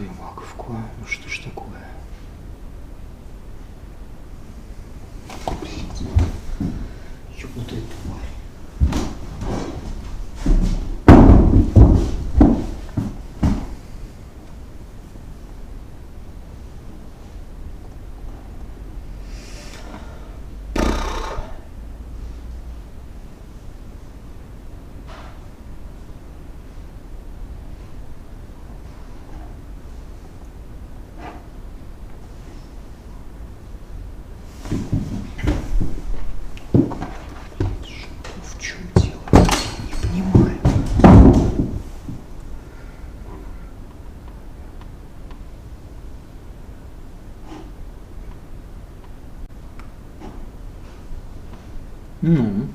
твою маковку, а? Ну что ж такое? Блин, ёбнутая тварь. В чем дело? Не понимаю. Ну?